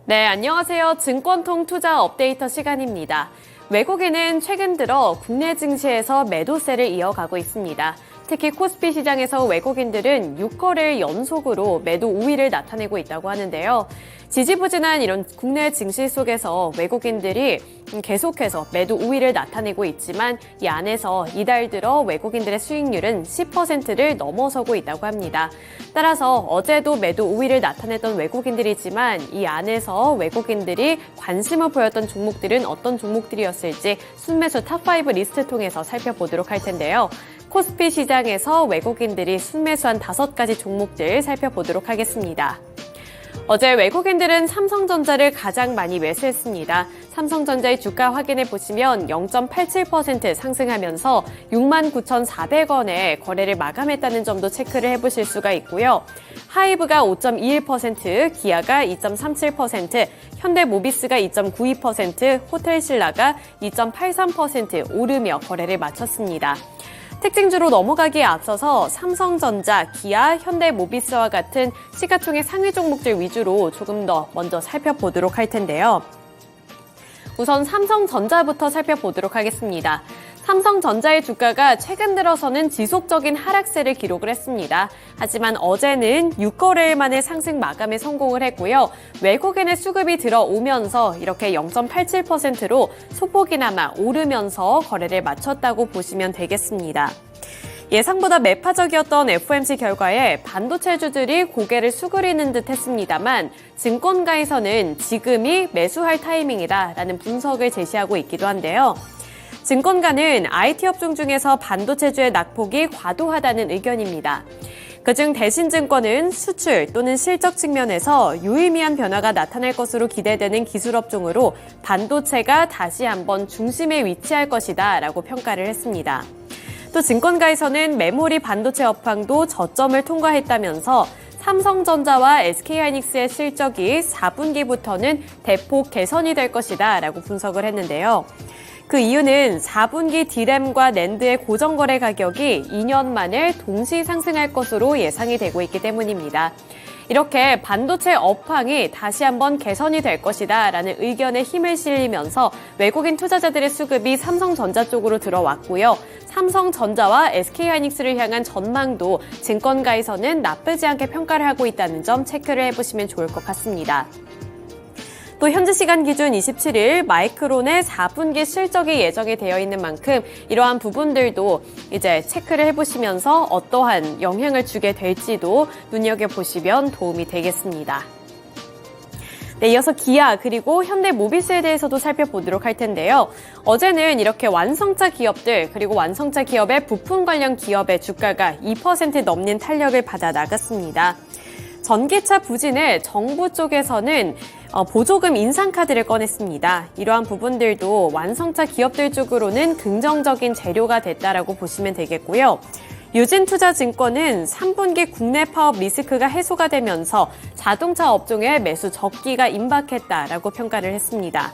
네, 안녕하세요. 증권통 투자 업데이터 시간입니다. 외국인은 최근 들어 국내 증시에서 매도세를 이어가고 있습니다. 특히 코스피 시장에서 외국인들은 6거래일 연속으로 매도 우위를 나타내고 있다고 하는데요. 지지부진한 이런 국내 증시 속에서 외국인들이 계속해서 매도 우위를 나타내고 있지만 이 안에서 이달 들어 외국인들의 수익률은 10%를 넘어서고 있다고 합니다. 따라서 어제도 매도 우위를 나타냈던 외국인들이지만 이 안에서 외국인들이 관심을 보였던 종목들은 어떤 종목들이었을지 순매수 탑5 리스트 통해서 살펴보도록 할 텐데요. 코스피 시장에서 외국인들이 순매수한 5가지 종목들 살펴보도록 하겠습니다. 어제 외국인들은 삼성전자를 가장 많이 매수했습니다. 삼성전자의 주가 확인해 보시면 0.87% 상승하면서 69,400원에 거래를 마감했다는 점도 체크를 해보실 수가 있고요. 하이브가 5.21%, 기아가 2.37%, 현대모비스가 2.92%, 호텔신라가 2.83% 오르며 거래를 마쳤습니다. 특징주로 넘어가기에 앞서서 삼성전자, 기아, 현대모비스와 같은 시가총액 상위 종목들 위주로 조금 더 먼저 살펴보도록 할 텐데요. 우선 삼성전자부터 살펴보도록 하겠습니다. 삼성전자의 주가가 최근 들어서는 지속적인 하락세를 기록을 했습니다. 하지만 어제는 6거래일 만에 상승 마감에 성공을 했고요. 외국인의 수급이 들어오면서 이렇게 0.87%로 소폭이나마 오르면서 거래를 마쳤다고 보시면 되겠습니다. 예상보다 매파적이었던 FOMC 결과에 반도체주들이 고개를 수그리는 듯 했습니다만 증권가에서는 지금이 매수할 타이밍이다라는 분석을 제시하고 있기도 한데요. 증권가는 IT 업종 중에서 반도체주의 낙폭이 과도하다는 의견입니다. 그중 대신증권은 수출 또는 실적 측면에서 유의미한 변화가 나타날 것으로 기대되는 기술 업종으로 반도체가 다시 한번 중심에 위치할 것이다 라고 평가를 했습니다. 또 증권가에서는 메모리 반도체 업황도 저점을 통과했다면서 삼성전자와 SK하이닉스의 실적이 4분기부터는 대폭 개선이 될 것이다 라고 분석을 했는데요. 그 이유는 4분기 D램과 낸드의 고정거래 가격이 2년 만에 동시 상승할 것으로 예상이 되고 있기 때문입니다. 이렇게 반도체 업황이 다시 한번 개선이 될 것이다 라는 의견에 힘을 실리면서 외국인 투자자들의 수급이 삼성전자 쪽으로 들어왔고요. 삼성전자와 SK하이닉스를 향한 전망도 증권가에서는 나쁘지 않게 평가를 하고 있다는 점 체크를 해보시면 좋을 것 같습니다. 또 현지 시간 기준 27일 마이크론의 4분기 실적이 예정이 되어 있는 만큼 이러한 부분들도 이제 체크를 해보시면서 어떠한 영향을 주게 될지도 눈여겨보시면 도움이 되겠습니다. 네, 이어서 기아 그리고 현대모비스에 대해서도 살펴보도록 할 텐데요. 어제는 이렇게 완성차 기업들 그리고 완성차 기업의 부품 관련 기업의 주가가 2% 넘는 탄력을 받아 나갔습니다. 전기차 부진에 정부 쪽에서는 보조금 인상 카드를 꺼냈습니다. 이러한 부분들도 완성차 기업들 쪽으로는 긍정적인 재료가 됐다라고 보시면 되겠고요. 유진투자증권은 3분기 국내 파업 리스크가 해소가 되면서 자동차 업종의 매수 적기가 임박했다라고 평가를 했습니다.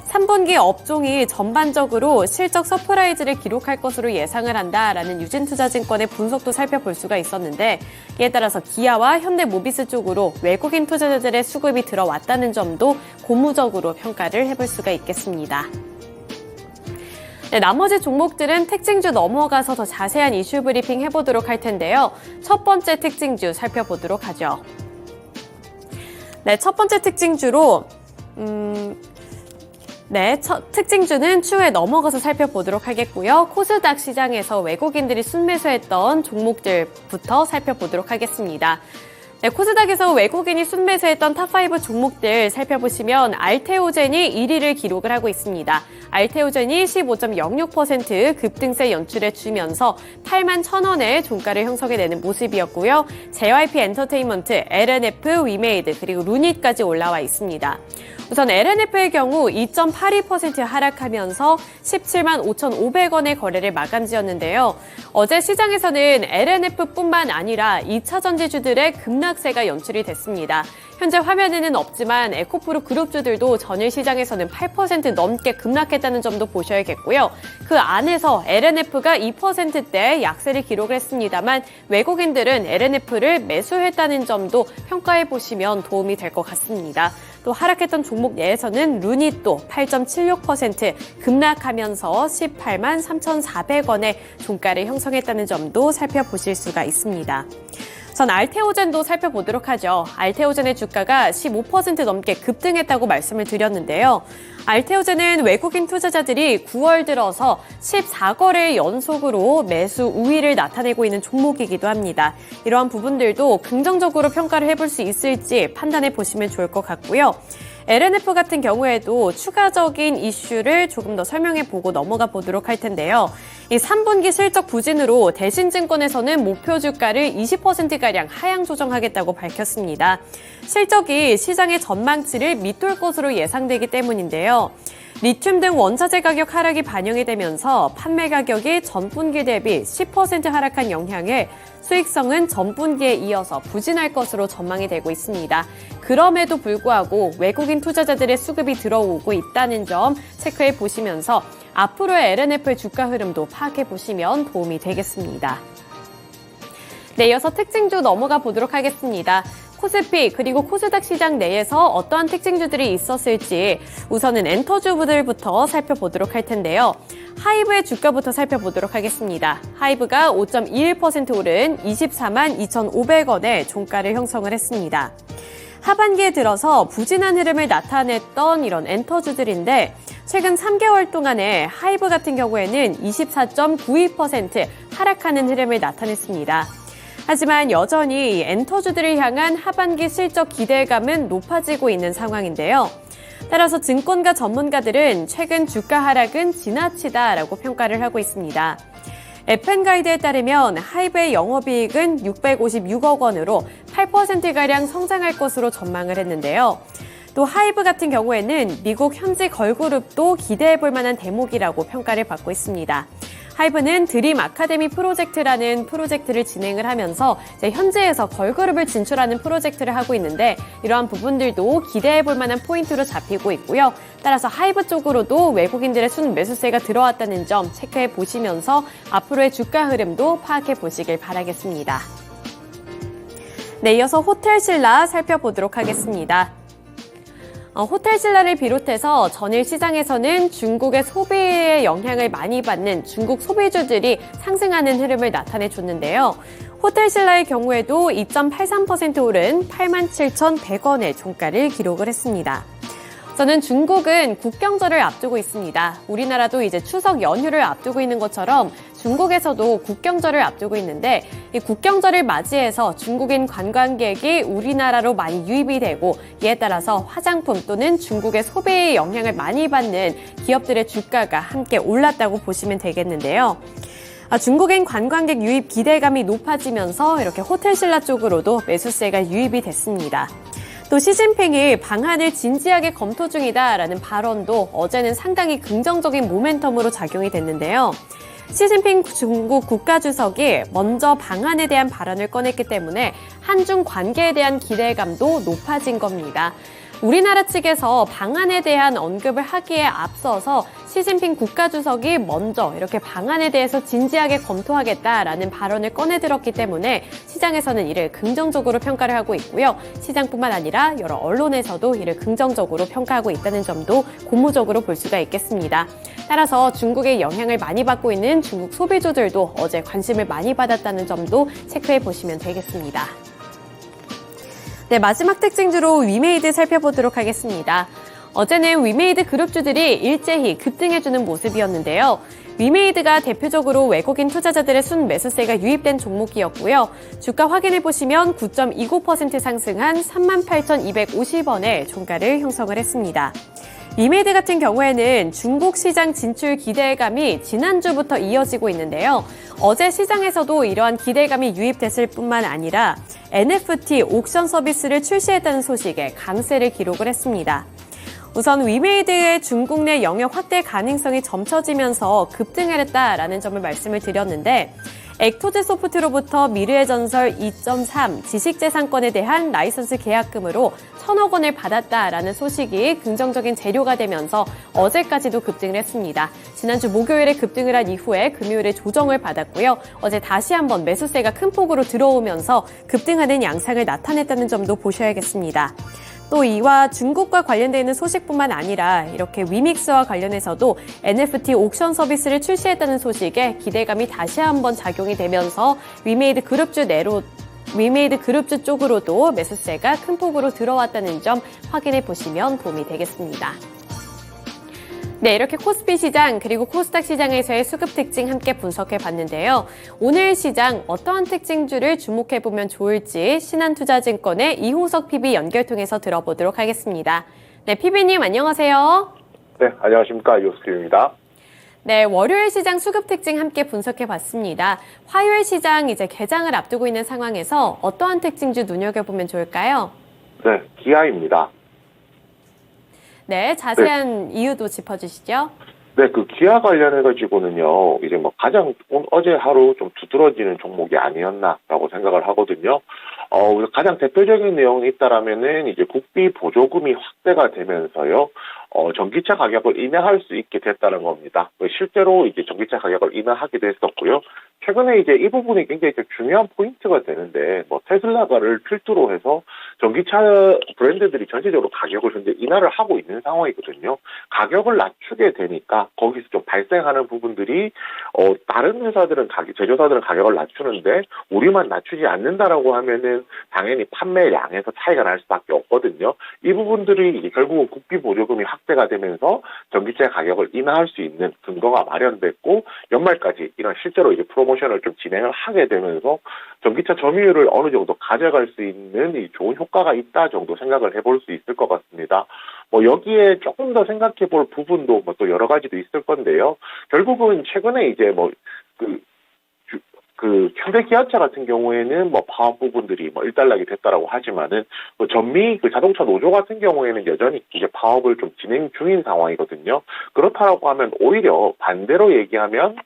3분기 업종이 전반적으로 실적 서프라이즈를 기록할 것으로 예상을 한다라는 유진투자증권의 분석도 살펴볼 수가 있었는데 이에 따라서 기아와 현대모비스 쪽으로 외국인 투자자들의 수급이 들어왔다는 점도 고무적으로 평가를 해볼 수가 있겠습니다. 네, 나머지 종목들은 특징주 넘어가서 더 자세한 이슈 브리핑 해보도록 할 텐데요. 첫 번째 특징주 살펴보도록 하죠. 네, 첫 번째 특징주로 특징주는 추후에 넘어가서 살펴보도록 하겠고요. 코스닥 시장에서 외국인들이 순매수했던 종목들부터 살펴보도록 하겠습니다. 네, 코스닥에서 외국인이 순매수했던 탑5 종목들 살펴보시면 알테오젠이 1위를 기록을 하고 있습니다. 알테오젠이 15.06% 급등세 연출해 주면서 81,000원의 종가를 형성해내는 모습이었고요. JYP 엔터테인먼트, LNF, 위메이드, 그리고 루닛까지 올라와 있습니다. 우선 LNF의 경우 2.82% 하락하면서 17만 5,500원의 거래를 마감지었는데요. 어제 시장에서는 LNF뿐만 아니라 2차 전지주들의 급락세가 연출이 됐습니다. 현재 화면에는 없지만 에코프로 그룹주들도 전일 시장에서는 8% 넘게 급락했다는 점도 보셔야겠고요. 그 안에서 LNF가 2%대 약세를 기록을 했습니다만 외국인들은 LNF를 매수했다는 점도 평가해 보시면 도움이 될 것 같습니다. 또 하락했던 종목 내에서는 룬이 또 8.76% 급락하면서 18만 3,400원의 종가를 형성했다는 점도 살펴보실 수가 있습니다. 전 알테오젠도 살펴보도록 하죠. 알테오젠의 주가가 15% 넘게 급등했다고 말씀을 드렸는데요. 알테오젠은 외국인 투자자들이 9월 들어서 14거래 연속으로 매수 우위를 나타내고 있는 종목이기도 합니다. 이러한 부분들도 긍정적으로 평가를 해볼 수 있을지 판단해 보시면 좋을 것 같고요. LNF 같은 경우에도 추가적인 이슈를 조금 더 설명해 보고 넘어가 보도록 할 텐데요. 이 3분기 실적 부진으로 대신증권에서는 목표 주가를 20%가량 하향 조정하겠다고 밝혔습니다. 실적이 시장의 전망치를 밑돌 것으로 예상되기 때문인데요. 리튬 등 원자재 가격 하락이 반영이 되면서 판매 가격이 전분기 대비 10% 하락한 영향에 수익성은 전분기에 이어서 부진할 것으로 전망이 되고 있습니다. 그럼에도 불구하고 외국인 투자자들의 수급이 들어오고 있다는 점 체크해 보시면서 앞으로의 LNF의 주가 흐름도 파악해 보시면 도움이 되겠습니다. 네, 이어서 특징주 넘어가 보도록 하겠습니다. 코스피 그리고 코스닥 시장 내에서 어떠한 특징주들이 있었을지 우선은 엔터주들부터 살펴보도록 할 텐데요. 하이브의 주가부터 살펴보도록 하겠습니다. 하이브가 5.21% 오른 24만 2,500원의 종가를 형성을 했습니다. 하반기에 들어서 부진한 흐름을 나타냈던 이런 엔터주들인데 최근 3개월 동안에 하이브 같은 경우에는 24.92% 하락하는 흐름을 나타냈습니다. 하지만 여전히 엔터주들을 향한 하반기 실적 기대감은 높아지고 있는 상황인데요. 따라서 증권가 전문가들은 최근 주가 하락은 지나치다라고 평가를 하고 있습니다. FN가이드에 따르면 하이브의 영업이익은 656억 원으로 8%가량 성장할 것으로 전망을 했는데요. 또 하이브 같은 경우에는 미국 현지 걸그룹도 기대해볼 만한 대목이라고 평가를 받고 있습니다. 하이브는 드림 아카데미 프로젝트라는 프로젝트를 진행을 하면서 현지에서 걸그룹을 진출하는 프로젝트를 하고 있는데 이러한 부분들도 기대해볼 만한 포인트로 잡히고 있고요. 따라서 하이브 쪽으로도 외국인들의 순 매수세가 들어왔다는 점 체크해 보시면서 앞으로의 주가 흐름도 파악해 보시길 바라겠습니다. 네, 이어서 호텔신라 살펴보도록 하겠습니다. 호텔신라를 비롯해서 전일 시장에서는 중국의 소비에 영향을 많이 받는 중국 소비주들이 상승하는 흐름을 나타내줬는데요. 호텔신라의 경우에도 2.83% 오른 87,100원의 종가를 기록을 했습니다. 저는 중국은 국경절을 앞두고 있습니다. 우리나라도 이제 추석 연휴를 앞두고 있는 것처럼 중국에서도 국경절을 앞두고 있는데 이 국경절을 맞이해서 중국인 관광객이 우리나라로 많이 유입이 되고 이에 따라서 화장품 또는 중국의 소비에 영향을 많이 받는 기업들의 주가가 함께 올랐다고 보시면 되겠는데요. 중국인 관광객 유입 기대감이 높아지면서 이렇게 호텔신라 쪽으로도 매수세가 유입이 됐습니다. 또 시진핑이 방한을 진지하게 검토 중이다라는 발언도 어제는 상당히 긍정적인 모멘텀으로 작용이 됐는데요. 시진핑 중국 국가주석이 먼저 방한에 대한 발언을 꺼냈기 때문에 한중 관계에 대한 기대감도 높아진 겁니다. 우리나라 측에서 방한에 대한 언급을 하기에 앞서서 시진핑 국가주석이 먼저 이렇게 방한에 대해서 진지하게 검토하겠다라는 발언을 꺼내들었기 때문에 시장에서는 이를 긍정적으로 평가를 하고 있고요. 시장뿐만 아니라 여러 언론에서도 이를 긍정적으로 평가하고 있다는 점도 고무적으로 볼 수가 있겠습니다. 따라서 중국의 영향을 많이 받고 있는 중국 소비주들도 어제 관심을 많이 받았다는 점도 체크해 보시면 되겠습니다. 네, 마지막 특징주로 위메이드 살펴보도록 하겠습니다. 어제는 위메이드 그룹주들이 일제히 급등해주는 모습이었는데요. 위메이드가 대표적으로 외국인 투자자들의 순 매수세가 유입된 종목이었고요. 주가 확인해보시면 9.29% 상승한 38,250원의 종가를 형성을 했습니다. 위메이드 같은 경우에는 중국 시장 진출 기대감이 지난주부터 이어지고 있는데요. 어제 시장에서도 이러한 기대감이 유입됐을 뿐만 아니라 NFT 옥션 서비스를 출시했다는 소식에 강세를 기록을 했습니다. 우선 위메이드의 중국 내 영역 확대 가능성이 점쳐지면서 급등을 했다라는 점을 말씀을 드렸는데 액토즈 소프트로부터 미르의 전설 2.3 지식재산권에 대한 라이선스 계약금으로 1,000억 원을 받았다라는 소식이 긍정적인 재료가 되면서 어제까지도 급등을 했습니다. 지난주 목요일에 급등을 한 이후에 금요일에 조정을 받았고요. 어제 다시 한번 매수세가 큰 폭으로 들어오면서 급등하는 양상을 나타냈다는 점도 보셔야겠습니다. 또 이와 중국과 관련되어 있는 소식뿐만 아니라 이렇게 위믹스와 관련해서도 NFT 옥션 서비스를 출시했다는 소식에 기대감이 다시 한번 작용이 되면서 위메이드 그룹주 쪽으로도 매수세가 큰 폭으로 들어왔다는 점 확인해 보시면 도움이 되겠습니다. 네, 이렇게 코스피 시장 그리고 코스닥 시장에서의 수급 특징 함께 분석해 봤는데요. 오늘 시장 어떠한 특징주를 주목해 보면 좋을지 신한투자증권의 이호석 PB 연결 통해서 들어보도록 하겠습니다. 네, PB님 안녕하세요. 네, 안녕하십니까. 이호석 PB입니다. 네, 월요일 시장 수급 특징 함께 분석해 봤습니다. 화요일 시장 이제 개장을 앞두고 있는 상황에서 어떠한 특징주 눈여겨보면 좋을까요? 네, 기아입니다. 네, 자세한 이유도 짚어주시죠. 네, 그 기아 관련해가지고는요, 이제 뭐 가장 어제 하루 좀 두드러지는 종목이 아니었나라고 생각을 하거든요. 가장 대표적인 내용이 있다라면은 이제 국비 보조금이 확대가 되면서요, 전기차 가격을 인하할 수 있게 됐다는 겁니다. 실제로 이제 전기차 가격을 인하하기도 했었고요. 최근에 이제 이 부분이 굉장히 중요한 포인트가 되는데, 뭐 테슬라가를 필두로 해서 전기차 브랜드들이 전체적으로 가격을 현재 인하를 하고 있는 상황이거든요. 가격을 낮추게 되니까 거기서 좀 발생하는 부분들이 다른 회사들은 제조사들은 가격을 낮추는데 우리만 낮추지 않는다라고 하면은 당연히 판매량에서 차이가 날 수밖에 없거든요. 이 부분들이 이제 결국은 국비 보조금이 확대가 되면서 전기차 가격을 인하할 수 있는 근거가 마련됐고 연말까지 이런 실제로 이제 프로모션을 좀 진행을 하게 되면서 전기차 점유율을 어느 정도 가져갈 수 있는 이 좋은 효과가 있다 정도 생각을 해볼 수 있을 것 같습니다. 뭐 여기에 조금 더 생각해 볼 부분도 뭐 또 여러 가지도 있을 건데요. 결국은 최근에 이제 현대기아차 같은 경우에는 뭐 파업 부분들이 뭐 일단락이 됐다라고 하지만은 전미 자동차 노조 같은 경우에는 여전히 이제 파업을 좀 진행 중인 상황이거든요. 그렇다라고 하면 오히려 반대로 얘기하면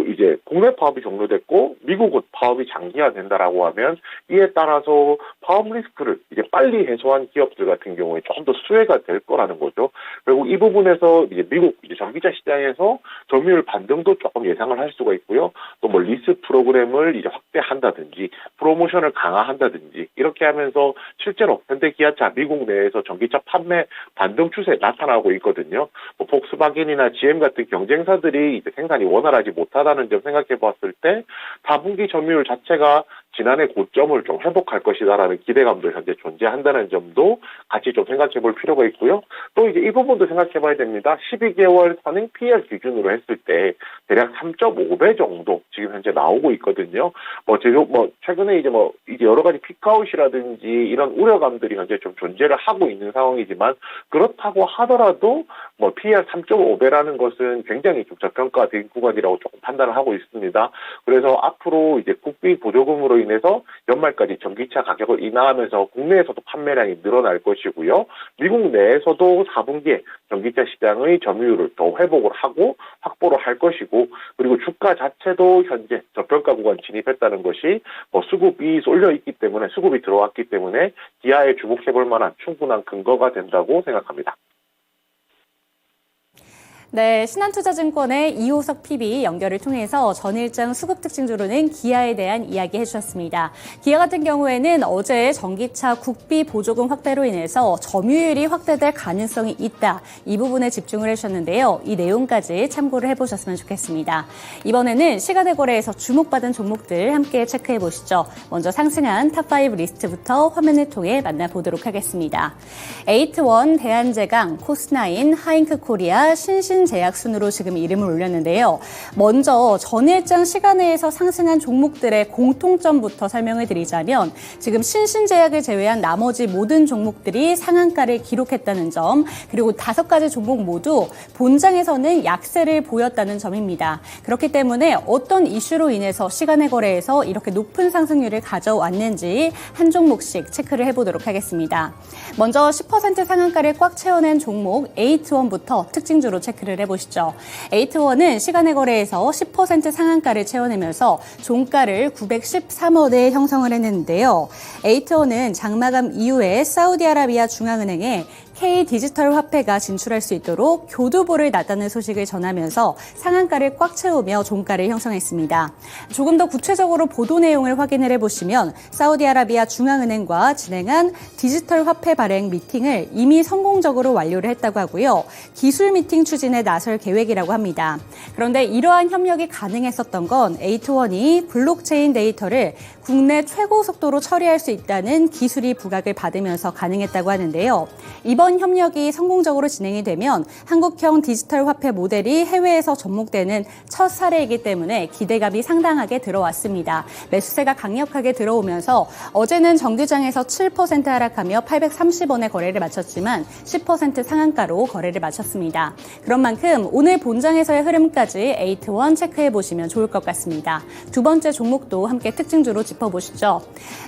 이제 국내 파업이 종료됐고 미국은 파업이 장기화된다라고 하면 이에 따라서 파업 리스크를 이제 빨리 해소한 기업들 같은 경우에 조금 더 수혜가 될 거라는 거죠. 그리고 이 부분에서 이제 미국 이제 전기차 시장에서 점유율 반등도 조금 예상을 할 수가 있고요. 또 뭐 리스 프로그램을 이제 확대한다든지 프로모션을 강화한다든지 이렇게 하면서 실제로 현대기아차 미국 내에서 전기차 판매 반등 추세 나타나고 있거든요. 뭐 폭스바겐이나 GM 같은 경쟁사들이 이제 생산이 원활하지 못하다는 점 생각해 봤을 때 4분기 점유율 자체가 지난해 고점을 좀 회복할 것이다라는 기대감도 현재 존재한다는 점도 같이 좀 생각해 볼 필요가 있고요. 또 이제 이 부분도 생각해 봐야 됩니다. 12개월 선행 PL 기준으로 했을 때 대략 3.5배 정도 지금 현재 나오고 있거든요. 최근에 이제 여러 가지 피크아웃이라든지 이런 우려감들이 현재 좀 존재를 하고 있는 상황이지만 그렇다고 하더라도 PL 3.5배라는 것은 굉장히 좀 저평가된 구간이라고 조금 판단을 하고 있습니다. 그래서 앞으로 이제 국비 보조금으로 인해서 연말까지 전기차 가격을 인하하면서 국내에서도 판매량이 늘어날 것이고요. 미국 내에서도 4분기에 전기차 시장의 점유율을 더 회복을 하고 확보를 할 것이고 그리고 주가 자체도 현재 저평가 구간 진입했다는 것이 수급이 쏠려 있기 때문에 수급이 들어왔기 때문에 기아에 주목해 볼 만한 충분한 근거가 된다고 생각합니다. 네, 신한투자증권의 이호석 PB 연결을 통해서 전일장 수급 특징주로는 기아에 대한 이야기 해주셨습니다. 기아 같은 경우에는 어제 전기차 국비 보조금 확대로 인해서 점유율이 확대될 가능성이 있다. 이 부분에 집중을 해주셨는데요. 이 내용까지 참고를 해보셨으면 좋겠습니다. 이번에는 시간의 거래에서 주목받은 종목들 함께 체크해 보시죠. 먼저 상승한 탑5 리스트부터 화면을 통해 만나보도록 하겠습니다. 에이트원, 대한제강, 코스나인, 하잉크코리아, 신신제약 순으로 지금 이름을 올렸는데요. 먼저 전일장 시간외에서 상승한 종목들의 공통점부터 설명을 드리자면 지금 신신제약을 제외한 나머지 모든 종목들이 상한가를 기록했다는 점, 그리고 5가지 종목 모두 본장에서는 약세를 보였다는 점입니다. 그렇기 때문에 어떤 이슈로 인해서 시간의 거래에서 이렇게 높은 상승률을 가져왔는지 한 종목씩 체크를 해보도록 하겠습니다. 먼저 10% 상한가를 꽉 채워낸 종목 에이트원부터 특징주로 체크를 해보시죠. 에이트원은 시간의 거래에서 10% 상한가를 채워내면서 종가를 913원에 형성을 했는데요. 에이트원은 장마감 이후에 사우디아라비아 중앙은행에 K 디지털 화폐가 진출할 수 있도록 교두보를 놨다는 소식을 전하면서 상한가를 꽉 채우며 종가를 형성했습니다. 조금 더 구체적으로 보도 내용을 확인을 해보시면 사우디아라비아 중앙은행과 진행한 디지털 화폐 발행 미팅을 이미 성공적으로 완료를 했다고 하고요. 기술 미팅 추진에 나설 계획이라고 합니다. 그런데 이러한 협력이 가능했었던 건 에이트원이 블록체인 데이터를 국내 최고 속도로 처리할 수 있다는 기술이 부각을 받으면서 가능했다고 하는데요. 이번 협력이 성공적으로 진행이 되면 한국형 디지털 화폐 모델이 해외에서 접목되는 첫 사례이기 때문에 기대감이 상당하게 들어왔습니다. 매수세가 강력하게 들어오면서 어제는 정규장에서 7% 하락하며 830원에 거래를 마쳤지만 10% 상한가로 거래를 마쳤습니다. 그런 만큼 오늘 본장에서의 흐름까지 에이트원 체크해 보시면 좋을 것 같습니다. 두 번째 종목도 함께 특징주로 짚어보시죠.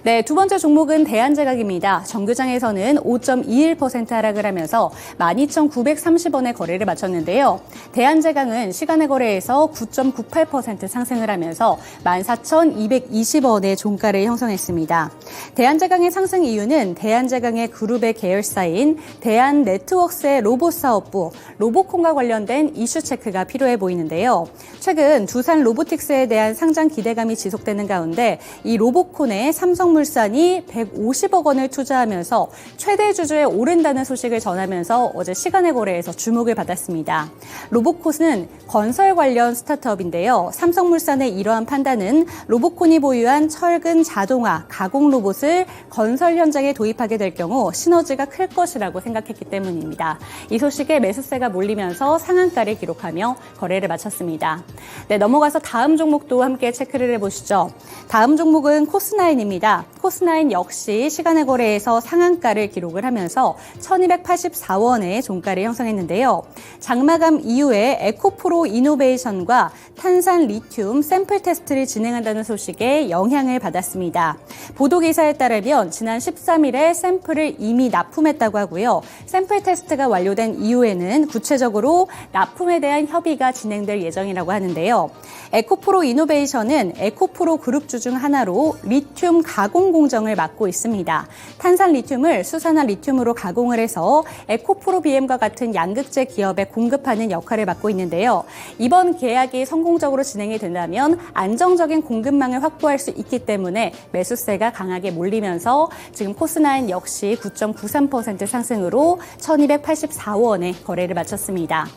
네, 두 번째 종목은 대한제각입니다. 정규장에서는 5.21% 하락을 하면서 12,930원에 거래를 마쳤는데요. 대한제강은 시간의 거래에서 9.98% 상승을 하면서 14,220원의 종가를 형성했습니다. 대한제강의 상승 이유는 대한제강의 그룹의 계열사인 대한네트워크스의 로봇 사업부 로보콘과 관련된 이슈 체크가 필요해 보이는데요. 최근 두산 로보틱스에 대한 상장 기대감이 지속되는 가운데 이 로보콘에 삼성물산이 150억 원을 투자하면서 최대 주주에 오른다는 소식을 전하면서 어제 시간의 거래에서 주목을 받았습니다. 로보콘은 건설 관련 스타트업인데요. 삼성물산의 이러한 판단은 로보콘이 보유한 철근 자동화 가공 로봇을 건설 현장에 도입하게 될 경우 시너지가 클 것이라고 생각했기 때문입니다. 이 소식에 매수세가 몰리면서 상한가를 기록하며 거래를 마쳤습니다. 네, 넘어가서 다음 종목도 함께 체크를 해보시죠. 다음 종목은 코스나인입니다. 코스나인 역시 시간의 거래에서 상한가를 기록을 하면서 1284원의 종가를 형성했는데요. 장마감 이후에 에코프로 이노베이션과 탄산 리튬 샘플 테스트를 진행한다는 소식에 영향을 받았습니다. 보도기사에 따르면 지난 13일에 샘플을 이미 납품했다고 하고요. 샘플 테스트가 완료된 이후에는 구체적으로 납품에 대한 협의가 진행될 예정이라고 하는데요. 에코프로 이노베이션은 에코프로 그룹주 중 하나로 리튬 가공 공정을 맡고 있습니다. 탄산 리튬을 수산화 리튬으로 가공을 해서 에코프로 BM과 같은 양극재 기업에 공급하는 역할을 맡고 있는데요. 이번 계약이 성공적으로 진행이 된다면 안정적인 공급망을 확보할 수 있기 때문에 매수세가 강하게 몰리면서 지금 코스나인 역시 9.93% 상승으로 1284원에 거래를 마쳤습니다.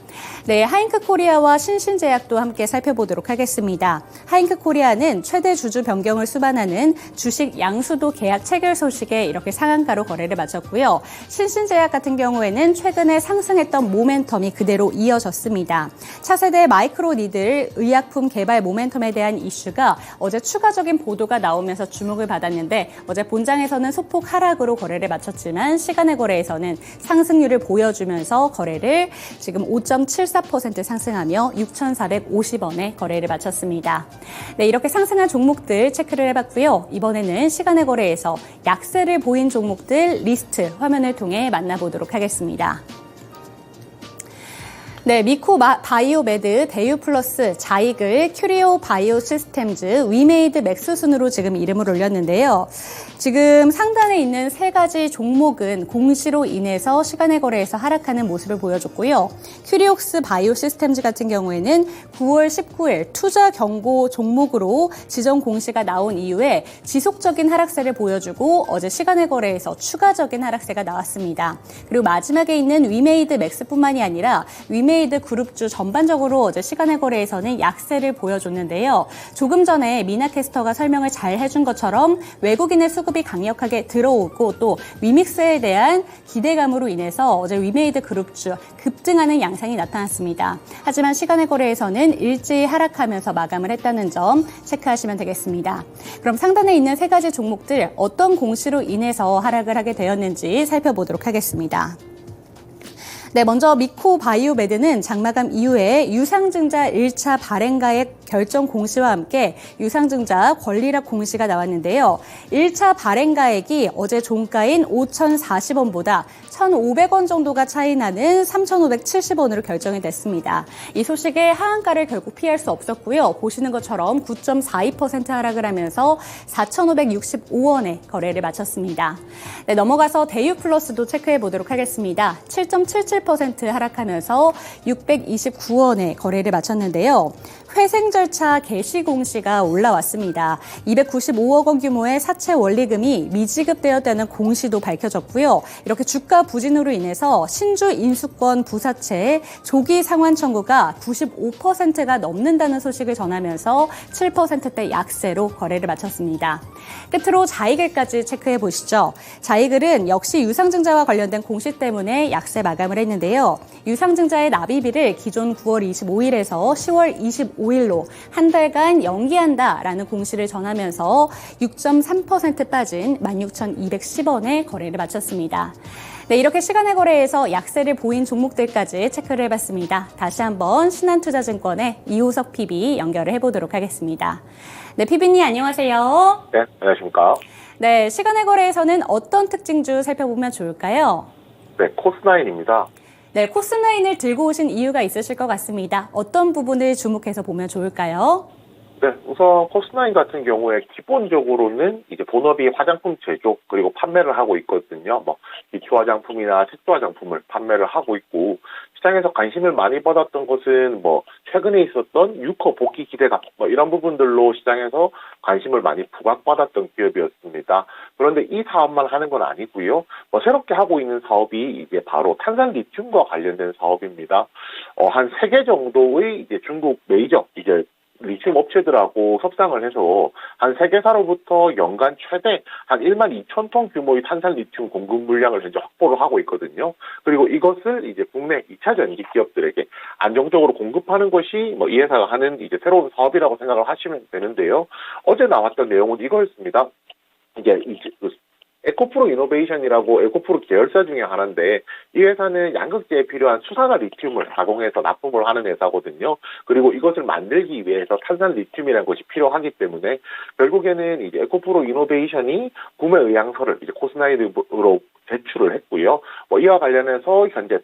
네, 하잉크 코리아와 신신제약도 함께 살펴보도록 하겠습니다. 하잉크 코리아는 최대 주주 변경을 수반하는 주식 양수도 계약 체결 소식에 이렇게 상한가로 거래를 마쳤고요. 신신제약 같은 경우에는 최근에 상승했던 모멘텀이 그대로 이어졌습니다. 차세대 마이크로 니들 의약품 개발 모멘텀에 대한 이슈가 어제 추가적인 보도가 나오면서 주목을 받았는데 어제 본장에서는 소폭 하락으로 거래를 마쳤지만 시간의 거래에서는 상승률을 보여주면서 거래를 지금 5.74% 상승하며 6,450원에 거래를 마쳤습니다. 네, 이렇게 상승한 종목들 체크를 해봤고요. 이번에는 시간의 거래에서 약세를 보인 종목들 리스트 화면을 통해 만나보도록 하겠습니다. 네, 미코 바이오메드, 대유플러스, 자이글, 큐리오 바이오 시스템즈, 위메이드 맥스 순으로 지금 이름을 올렸는데요. 지금 상단에 있는 세 가지 종목은 공시로 인해서 시간의 거래에서 하락하는 모습을 보여줬고요. 큐리옥스 바이오 시스템즈 같은 경우에는 9월 19일 투자 경고 종목으로 지정 공시가 나온 이후에 지속적인 하락세를 보여주고 어제 시간의 거래에서 추가적인 하락세가 나왔습니다. 그리고 마지막에 있는 위메이드 맥스뿐만이 아니라 위메이드 그룹주 전반적으로 어제 시간의 거래에서는 약세를 보여줬는데요. 조금 전에 미나캐스터가 설명을 잘 해준 것처럼 외국인의 수급이 강력하게 들어오고 또 위믹스에 대한 기대감으로 인해서 어제 위메이드 그룹주 급등하는 양상이 나타났습니다. 하지만 시간의 거래에서는 일제히 하락하면서 마감을 했다는 점 체크하시면 되겠습니다. 그럼 상단에 있는 세 가지 종목들 어떤 공시로 인해서 하락을 하게 되었는지 살펴보도록 하겠습니다. 네, 먼저 미코 바이오메드는 장마감 이후에 유상증자 1차 발행가액 결정 공시와 함께 유상증자 권리락 공시가 나왔는데요. 1차 발행가액이 어제 종가인 5,040원보다 1,500원 정도가 차이 나는 3,570원으로 결정이 됐습니다. 이 소식에 하한가를 결국 피할 수 없었고요. 보시는 것처럼 9.42% 하락을 하면서 4,565원에 거래를 마쳤습니다. 네, 넘어가서 대유플러스도 체크해 보도록 하겠습니다. 7.77% 하락하면서 629원에 거래를 마쳤는데요. 회생 절차 개시 공시가 올라왔습니다. 295억 원 규모의 사채 원리금이 미지급되었다는 공시도 밝혀졌고요. 이렇게 주가 부진으로 인해서 신주 인수권 부사채 조기 상환 청구가 95%가 넘는다는 소식을 전하면서 7%대 약세로 거래를 마쳤습니다. 끝으로 자이글까지 체크해 보시죠. 자이글은 역시 유상증자와 관련된 공시 때문에 약세 마감을 했는데요. 유상증자의 납입일을 기존 9월 25일에서 10월 25일로 한 달간 연기한다라는 공시를 전하면서 6.3% 빠진 16,210원에 거래를 마쳤습니다. 네, 이렇게 시간의 거래에서 약세를 보인 종목들까지 체크를 해봤습니다. 다시 한번 신한투자증권의 이호석 PB 연결을 해보도록 하겠습니다. 네, PB님 안녕하세요. 네, 안녕하십니까. 네, 시간의 거래에서는 어떤 특징주 살펴보면 좋을까요? 네, 코스나인입니다. 네, 코스나인을 들고 오신 이유가 있으실 것 같습니다. 어떤 부분을 주목해서 보면 좋을까요? 네, 우선 코스나인 같은 경우에 기본적으로는 이제 본업이 화장품 제조 그리고 판매를 하고 있거든요. 뭐 기초 화장품이나 색조 화장품을 판매를 하고 있고 시장에서 관심을 많이 받았던 것은 뭐 최근에 있었던 유커 복귀 기대감 뭐 이런 부분들로 시장에서 관심을 많이 부각받았던 기업이었습니다. 그런데 이 사업만 하는 건 아니고요. 뭐 새롭게 하고 있는 사업이 이제 바로 탄산 리튬과 관련된 사업입니다. 한 3개 정도의 이제 중국 메이저 이제 리튬 업체들하고 협상을 해서 한 세계사로부터 연간 최대 한 1만 2천 톤 규모의 탄산 리튬 공급 물량을 현재 확보를 하고 있거든요. 그리고 이것을 이제 국내 2차 전지 기업들에게 안정적으로 공급하는 것이 뭐 이 회사가 하는 이제 새로운 사업이라고 생각을 하시면 되는데요. 어제 나왔던 내용은 이거였습니다. 이제 에코프로 이노베이션이라고 에코프로 계열사 중에 하나인데 이 회사는 양극재에 필요한 수산화 리튬을 가공해서 납품을 하는 회사거든요. 그리고 이것을 만들기 위해서 탄산 리튬이라는 것이 필요하기 때문에 결국에는 이제 에코프로 이노베이션이 구매 의향서를 이제 코스나인으로 제출을 했고요. 뭐 이와 관련해서 현재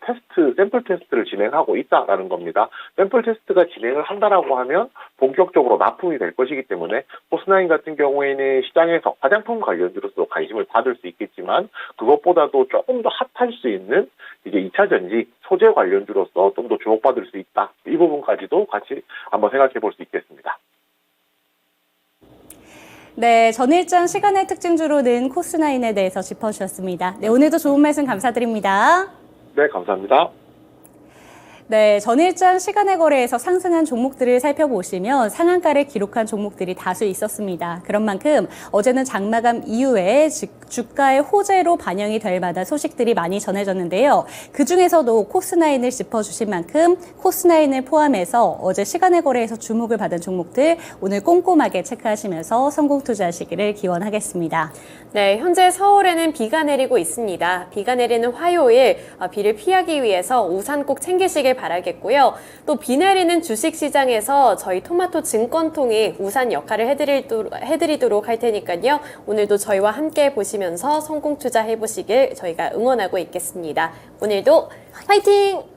샘플 테스트를 진행하고 있다라는 겁니다. 샘플 테스트가 진행을 한다라고 하면 본격적으로 납품이 될 것이기 때문에 코스나인 같은 경우에는 시장에서 화장품 관련주로서 관심을 받을 수 있겠지만 그것보다도 조금 더 핫할 수 있는 이제 2차 전지 소재 관련주로서 좀 더 주목받을 수 있다. 이 부분까지도 같이 한번 생각해 볼 수 있겠습니다. 네, 전일장 시간의 특징주로는 코스나인에 대해서 짚어주셨습니다. 네, 오늘도 좋은 말씀 감사드립니다. 네, 감사합니다. 네, 전일장 시간의 거래에서 상승한 종목들을 살펴보시면 상한가를 기록한 종목들이 다수 있었습니다. 그런 만큼 어제는 장마감 이후에 주가의 호재로 반영이 될 만한 소식들이 많이 전해졌는데요. 그중에서도 코스나인을 짚어주신 만큼 코스나인을 포함해서 어제 시간의 거래에서 주목을 받은 종목들 오늘 꼼꼼하게 체크하시면서 성공 투자하시기를 기원하겠습니다. 네, 현재 서울에는 비가 내리고 있습니다. 비가 내리는 화요일 비를 피하기 위해서 우산 꼭 챙기시길 바라겠고요. 또 비 내리는 주식시장에서 저희 토마토 증권통이 우산 역할을 해드리도록 할 테니까요. 오늘도 저희와 함께 보시면서 성공 투자해보시길 저희가 응원하고 있겠습니다. 오늘도 화이팅!